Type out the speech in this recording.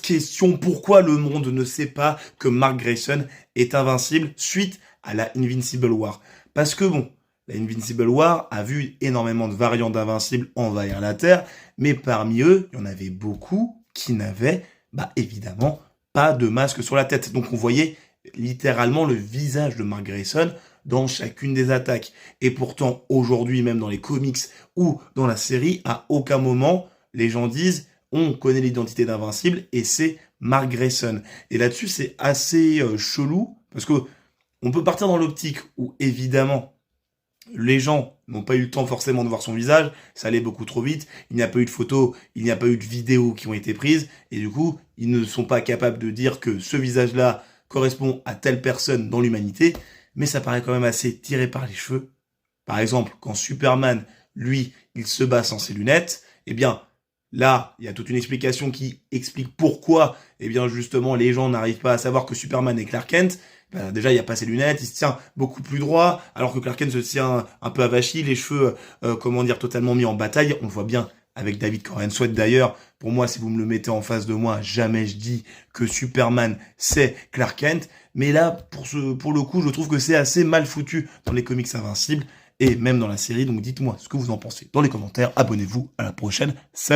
question, pourquoi le monde ne sait pas que Mark Grayson est invincible suite à la Invincible War? Parce que bon, la Invincible War a vu énormément de variants d'Invincible envahir la Terre, mais parmi eux, il y en avait beaucoup qui n'avaient, évidemment, pas de masque sur la tête. Donc on voyait littéralement le visage de Mark Grayson dans chacune des attaques. Et pourtant, aujourd'hui, même dans les comics ou dans la série, à aucun moment, les gens disent on connaît l'identité d'Invincible et c'est Mark Grayson. Et là-dessus, c'est assez chelou parce que on peut partir dans l'optique où, évidemment, les gens n'ont pas eu le temps forcément de voir son visage, ça allait beaucoup trop vite, il n'y a pas eu de photos, il n'y a pas eu de vidéos qui ont été prises, et du coup, ils ne sont pas capables de dire que ce visage-là correspond à telle personne dans l'humanité, mais ça paraît quand même assez tiré par les cheveux. Par exemple, quand Superman, lui, il se bat sans ses lunettes, eh bien, là, il y a toute une explication qui explique pourquoi, eh bien, justement, les gens n'arrivent pas à savoir que Superman est Clark Kent. Déjà, il n'y a pas ses lunettes, il se tient beaucoup plus droit, alors que Clark Kent se tient un peu avachi, les cheveux, totalement mis en bataille. On le voit bien avec David Coren Sweat d'ailleurs. Pour moi, si vous me le mettez en face de moi, jamais je dis que Superman, c'est Clark Kent. Mais là, pour le coup, je trouve que c'est assez mal foutu dans les comics Invincibles et même dans la série. Donc dites-moi ce que vous en pensez dans les commentaires. Abonnez-vous, à la prochaine. Salut.